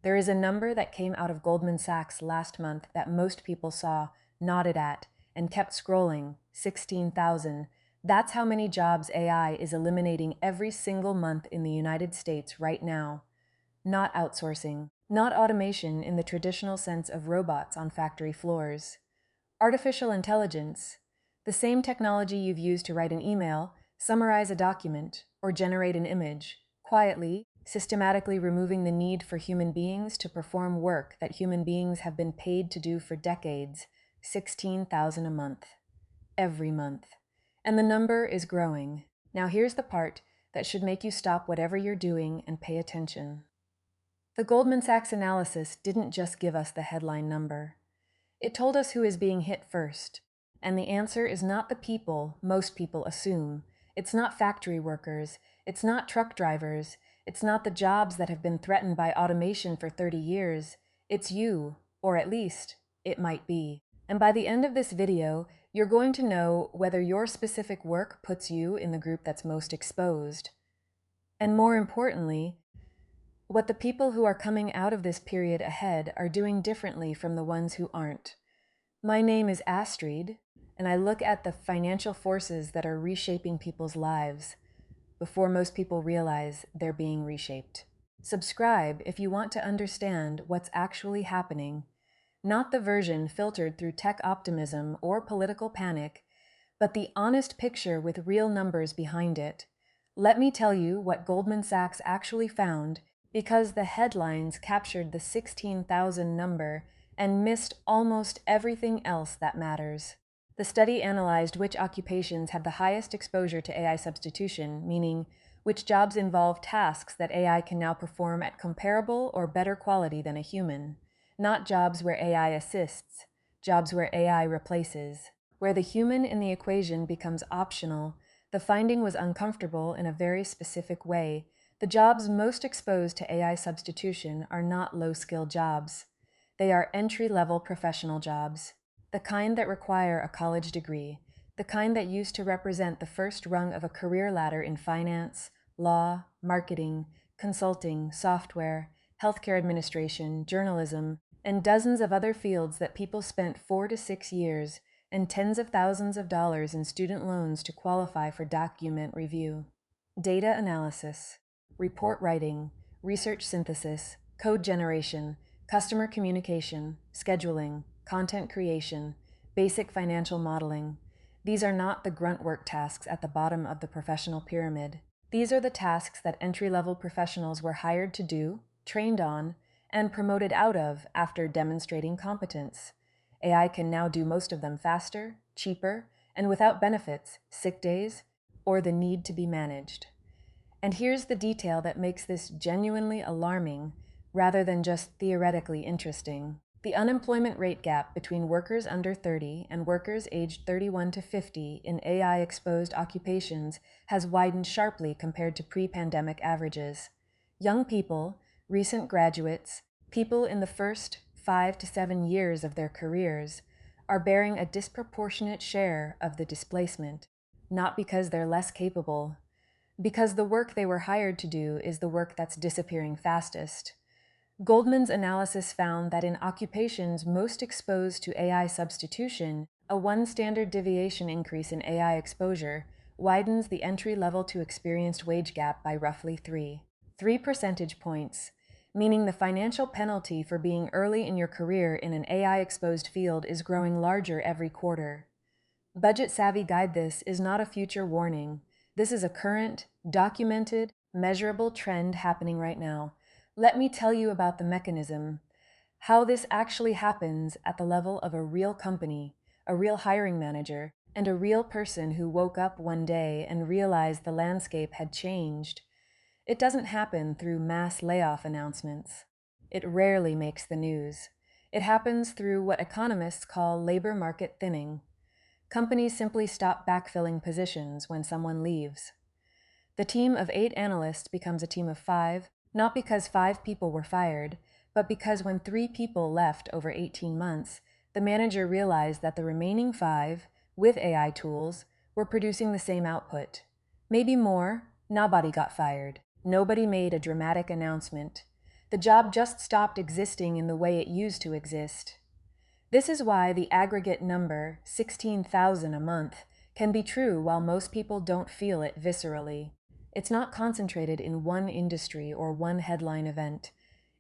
There is a number that came out of Goldman Sachs last month that most people saw, nodded at, and kept scrolling: 16,000. That's how many jobs AI is eliminating every single month in the United States right now. Not outsourcing, not automation in the traditional sense of robots on factory floors. Artificial intelligence, the same technology you've used to write an email, summarize a document, or generate an image, quietly, systematically removing the need for human beings to perform work that human beings have been paid to do for decades. 16,000 a month. Every month. And the number is growing. Now here's the part that should make you stop whatever you're doing and pay attention. The Goldman Sachs analysis didn't just give us the headline number. It told us who is being hit first. And the answer is not the people most people assume. It's not factory workers. It's not truck drivers. It's not the jobs that have been threatened by automation for 30 years. It's you, or at least, it might be. And by the end of this video, you're going to know whether your specific work puts you in the group that's most exposed. And more importantly, what the people who are coming out of this period ahead are doing differently from the ones who aren't. My name is Astrid, and I look at the financial forces that are reshaping people's lives before most people realize they're being reshaped. Subscribe if you want to understand what's actually happening, not the version filtered through tech optimism or political panic, but the honest picture with real numbers behind it. Let me tell you what Goldman Sachs actually found, because the headlines captured the 16,000 number and missed almost everything else that matters. The study analyzed which occupations had the highest exposure to AI substitution, meaning which jobs involve tasks that AI can now perform at comparable or better quality than a human. Not jobs where AI assists, jobs where AI replaces. Where the human in the equation becomes optional, the finding was uncomfortable in a very specific way. The jobs most exposed to AI substitution are not low-skill jobs. They are entry-level professional jobs, the kind that require a college degree, the kind that used to represent the first rung of a career ladder in finance, law, marketing, consulting, software, healthcare administration, journalism, and dozens of other fields that people spent 4 to 6 years and tens of thousands of dollars in student loans to qualify for document review. Data analysis, report writing, research synthesis, code generation, customer communication, scheduling, content creation, basic financial modeling. These are not the grunt work tasks at the bottom of the professional pyramid. These are the tasks that entry-level professionals were hired to do, trained on, and promoted out of after demonstrating competence. AI can now do most of them faster, cheaper, and without benefits, sick days, or the need to be managed. And here's the detail that makes this genuinely alarming, rather than just theoretically interesting. The unemployment rate gap between workers under 30 and workers aged 31 to 50 in AI-exposed occupations has widened sharply compared to pre-pandemic averages. Young people, recent graduates, people in the first 5 to 7 years of their careers, are bearing a disproportionate share of the displacement, not because they're less capable, because the work they were hired to do is the work that's disappearing fastest. Goldman's analysis found that in occupations most exposed to AI substitution, a 1 standard deviation increase in AI exposure widens the entry-level to experienced wage gap by roughly 3 percentage points, meaning the financial penalty for being early in your career in an AI-exposed field is growing larger every quarter. Budget Savvy Guide: this is not a future warning. This is a current, documented, measurable trend happening right now. Let me tell you about the mechanism, how this actually happens at the level of a real company, a real hiring manager, and a real person who woke up one day and realized the landscape had changed. It doesn't happen through mass layoff announcements. It rarely makes the news. It happens through what economists call labor market thinning. Companies simply stop backfilling positions when someone leaves. The team of 8 analysts becomes a team of 5, not because 5 people were fired, but because when 3 people left over 18 months, the manager realized that the remaining 5, with AI tools, were producing the same output. Maybe more. Nobody got fired. Nobody made a dramatic announcement. The job just stopped existing in the way it used to exist. This is why the aggregate number, 16,000 a month, can be true while most people don't feel it viscerally. It's not concentrated in one industry or one headline event.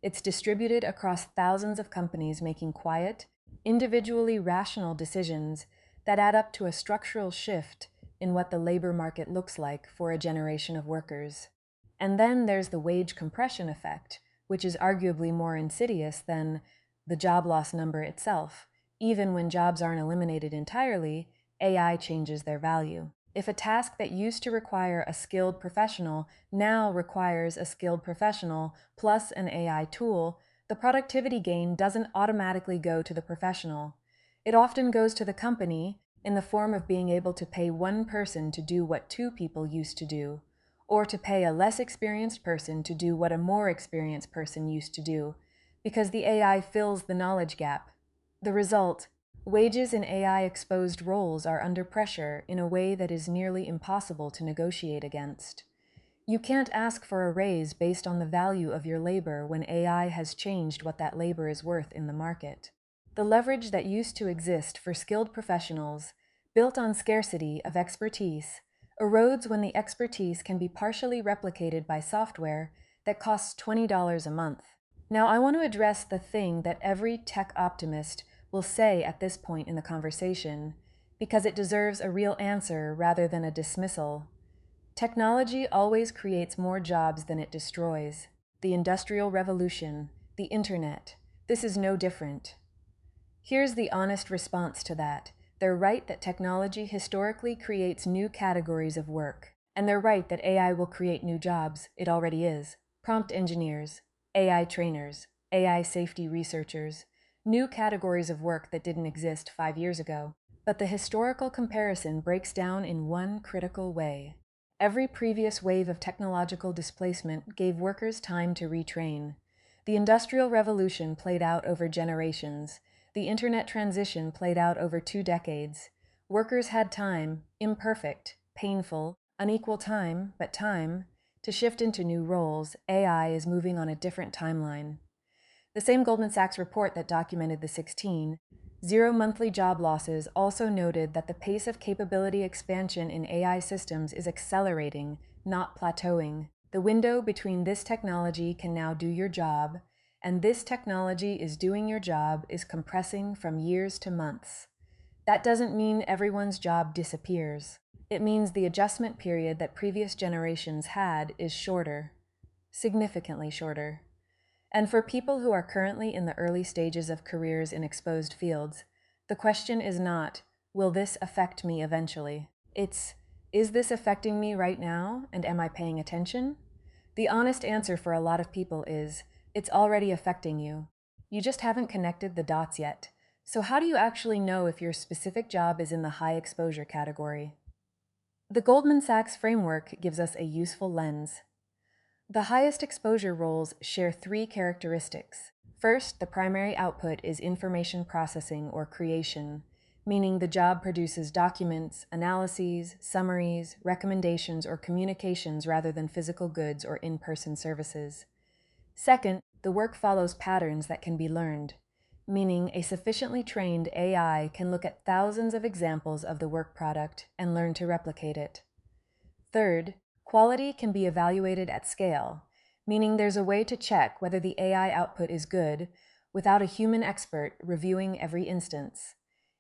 It's distributed across thousands of companies making quiet, individually rational decisions that add up to a structural shift in what the labor market looks like for a generation of workers. And then there's the wage compression effect, which is arguably more insidious than the job loss number itself. Even when jobs aren't eliminated entirely, AI changes their value. If a task that used to require a skilled professional now requires a skilled professional plus an AI tool, the productivity gain doesn't automatically go to the professional. It often goes to the company in the form of being able to pay one person to do what two people used to do, or to pay a less experienced person to do what a more experienced person used to do, because the AI fills the knowledge gap. The result: wages in AI-exposed roles are under pressure in a way that is nearly impossible to negotiate against. You can't ask for a raise based on the value of your labor when AI has changed what that labor is worth in the market. The leverage that used to exist for skilled professionals, built on scarcity of expertise, erodes when the expertise can be partially replicated by software that costs $20 a month. Now, I want to address the thing that every tech optimist will say at this point in the conversation, because it deserves a real answer rather than a dismissal. Technology always creates more jobs than it destroys. The Industrial Revolution, the Internet, this is no different. Here's the honest response to that. They're right that technology historically creates new categories of work. And they're right that AI will create new jobs. It already is. Prompt engineers, AI trainers, AI safety researchers, new categories of work that didn't exist 5 years ago. But the historical comparison breaks down in one critical way. Every previous wave of technological displacement gave workers time to retrain. The Industrial Revolution played out over generations. The Internet transition played out over 2 decades. Workers had time, imperfect, painful, unequal time, but time, to shift into new roles. AI is moving on a different timeline. The same Goldman Sachs report that documented the 16,000 monthly job losses also noted that the pace of capability expansion in AI systems is accelerating, not plateauing. The window between this technology can now do your job and this technology is doing your job is compressing from years to months. That doesn't mean everyone's job disappears. It means the adjustment period that previous generations had is shorter, significantly shorter. And for people who are currently in the early stages of careers in exposed fields, the question is not, will this affect me eventually? It's, is this affecting me right now, and am I paying attention? The honest answer for a lot of people is, it's already affecting you. You just haven't connected the dots yet. So how do you actually know if your specific job is in the high exposure category? The Goldman Sachs framework gives us a useful lens. The highest exposure roles share 3 characteristics. First, the primary output is information processing or creation, meaning the job produces documents, analyses, summaries, recommendations, or communications rather than physical goods or in-person services. Second, the work follows patterns that can be learned, meaning a sufficiently trained AI can look at thousands of examples of the work product and learn to replicate it. Third, quality can be evaluated at scale, meaning there's a way to check whether the AI output is good without a human expert reviewing every instance.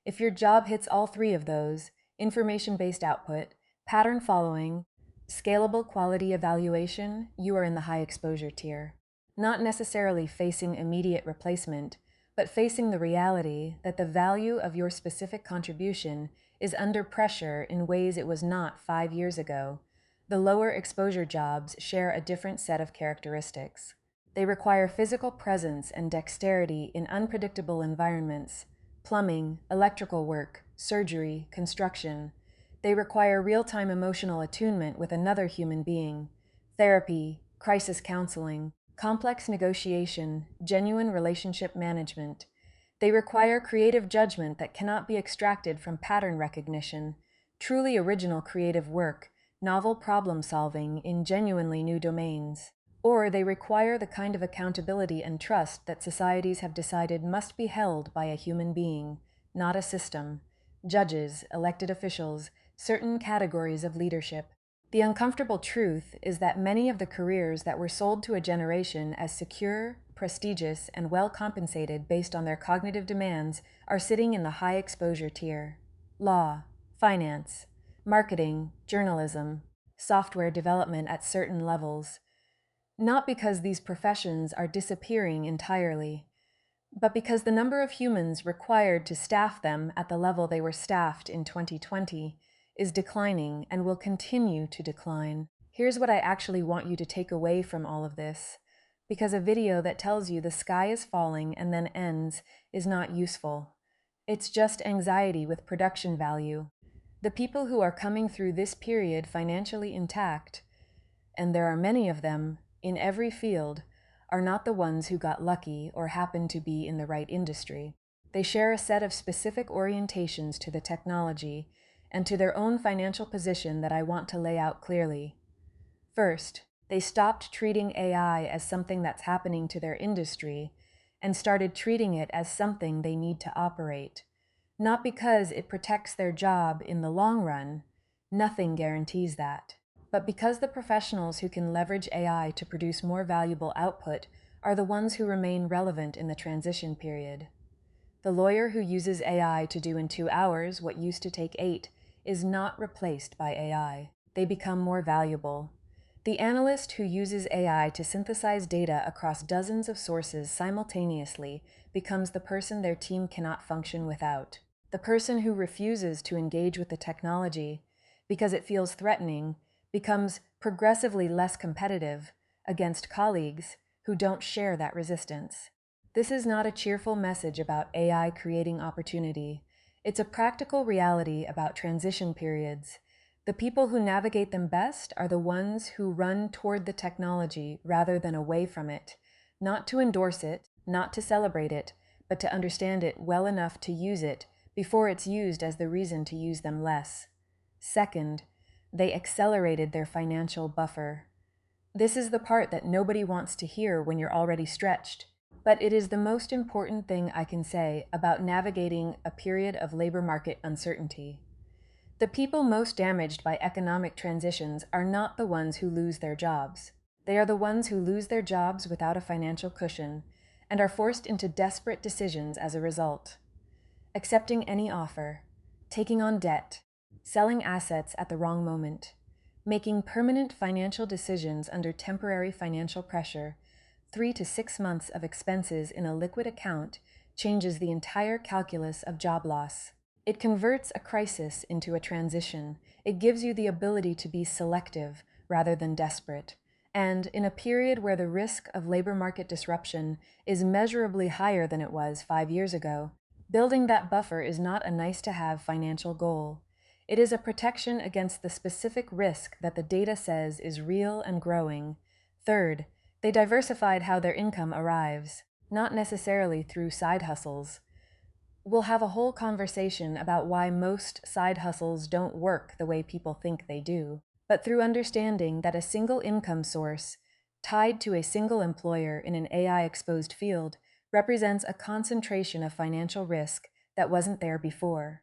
If your job hits all 3 of those, information-based output, pattern following, scalable quality evaluation, you are in the high exposure tier. Not necessarily facing immediate replacement, but facing the reality that the value of your specific contribution is under pressure in ways it was not 5 years ago. The lower exposure jobs share a different set of characteristics. They require physical presence and dexterity in unpredictable environments: plumbing, electrical work, surgery, construction. They require real-time emotional attunement with another human being: therapy, crisis counseling, complex negotiation, genuine relationship management. They require creative judgment that cannot be extracted from pattern recognition, truly original creative work, novel problem solving in genuinely new domains. or they require the kind of accountability and trust that societies have decided must be held by a human being, not a system, judges, elected officials, certain categories of leadership. The uncomfortable truth is that many of the careers that were sold to a generation as secure, prestigious, and well compensated based on their cognitive demands are sitting in the high exposure tier. Law, finance, marketing, journalism, software development at certain levels. Not because these professions are disappearing entirely, but because the number of humans required to staff them at the level they were staffed in 2020 is declining and will continue to decline. Here's what I actually want you to take away from all of this, because a video that tells you the sky is falling and then ends is not useful. It's just anxiety with production value. The people who are coming through this period financially intact, and there are many of them in every field, are not the ones who got lucky or happen to be in the right industry. They share a set of specific orientations to the technology and to their own financial position that I want to lay out clearly. First, they stopped treating AI as something that's happening to their industry and started treating it as something they need to operate. Not because it protects their job in the long run, nothing guarantees that, but because the professionals who can leverage AI to produce more valuable output are the ones who remain relevant in the transition period. The lawyer who uses AI to do in 2 hours what used to take 8 is not replaced by AI. They become more valuable. The analyst who uses AI to synthesize data across dozens of sources simultaneously becomes the person their team cannot function without. The person who refuses to engage with the technology because it feels threatening becomes progressively less competitive against colleagues who don't share that resistance. This is not a cheerful message about AI creating opportunity. It's a practical reality about transition periods. The people who navigate them best are the ones who run toward the technology rather than away from it, not to endorse it, not to celebrate it, but to understand it well enough to use it before it's used as the reason to use them less. Second, they accelerated their financial buffer. This is the part that nobody wants to hear when you're already stretched, but it is the most important thing I can say about navigating a period of labor market uncertainty. The people most damaged by economic transitions are not the ones who lose their jobs. They are the ones who lose their jobs without a financial cushion and are forced into desperate decisions as a result. Accepting any offer, taking on debt, selling assets at the wrong moment, making permanent financial decisions under temporary financial pressure. 3 to 6 months of expenses in a liquid account changes the entire calculus of job loss. It converts a crisis into a transition. It gives you the ability to be selective rather than desperate. And in a period where the risk of labor market disruption is measurably higher than it was 5 years ago, building that buffer is not a nice-to-have financial goal. It is a protection against the specific risk that the data says is real and growing. Third, they diversified how their income arrives, not necessarily through side hustles. We'll have a whole conversation about why most side hustles don't work the way people think they do, but through understanding that a single income source, tied to a single employer in an AI-exposed field, represents a concentration of financial risk that wasn't there before.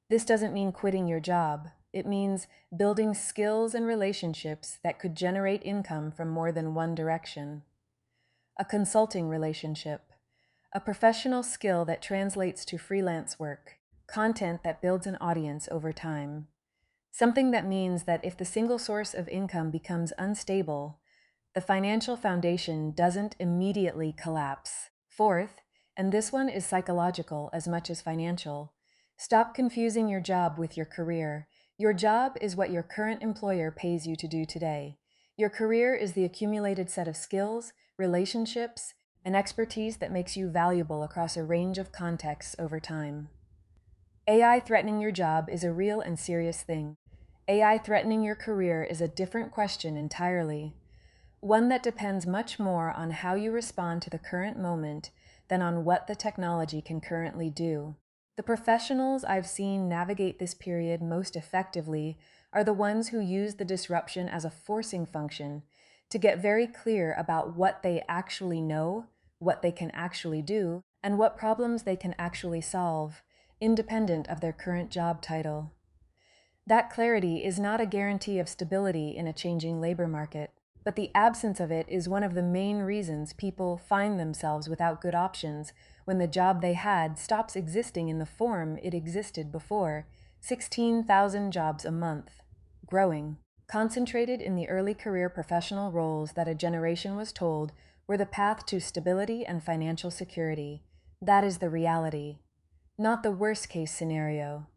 This doesn't mean quitting your job. It means building skills and relationships that could generate income from more than one direction. A consulting relationship, a professional skill that translates to freelance work, content that builds an audience over time. Something that means that if the single source of income becomes unstable, the financial foundation doesn't immediately collapse. Fourth, and this one is psychological as much as financial, stop confusing your job with your career. Your job is what your current employer pays you to do today. Your career is the accumulated set of skills, relationships, and expertise that makes you valuable across a range of contexts over time. AI threatening your job is a real and serious thing. AI threatening your career is a different question entirely, one that depends much more on how you respond to the current moment than on what the technology can currently do. The professionals I've seen navigate this period most effectively are the ones who use the disruption as a forcing function, to get very clear about what they actually know, what they can actually do, and what problems they can actually solve, independent of their current job title. That clarity is not a guarantee of stability in a changing labor market, but the absence of it is one of the main reasons people find themselves without good options when the job they had stops existing in the form it existed before. 16,000 jobs a month, growing, concentrated in the early career professional roles that a generation was told were the path to stability and financial security. That is the reality, not the worst case scenario.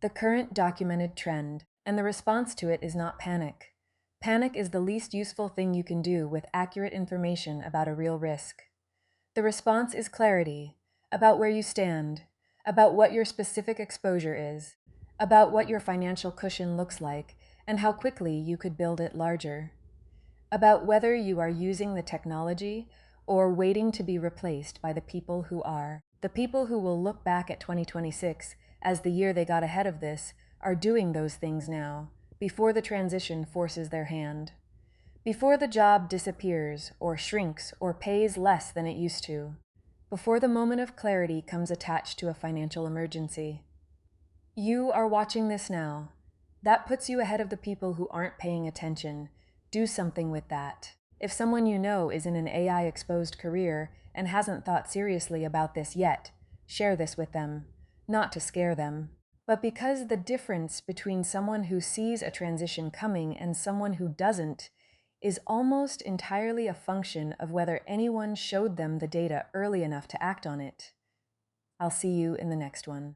The current documented trend, and the response to it is not panic. Panic is the least useful thing you can do with accurate information about a real risk. The response is clarity about where you stand, about what your specific exposure is, about what your financial cushion looks like, and how quickly you could build it larger, about whether you are using the technology or waiting to be replaced by the people who are. The people who will look back at 2026 as the year they got ahead of this are doing those things now, before the transition forces their hand. Before the job disappears, or shrinks, or pays less than it used to. Before the moment of clarity comes attached to a financial emergency. You are watching this now. That puts you ahead of the people who aren't paying attention. Do something with that. If someone you know is in an AI-exposed career and hasn't thought seriously about this yet, share this with them. Not to scare them, but because the difference between someone who sees a transition coming and someone who doesn't is almost entirely a function of whether anyone showed them the data early enough to act on it. I'll see you in the next one.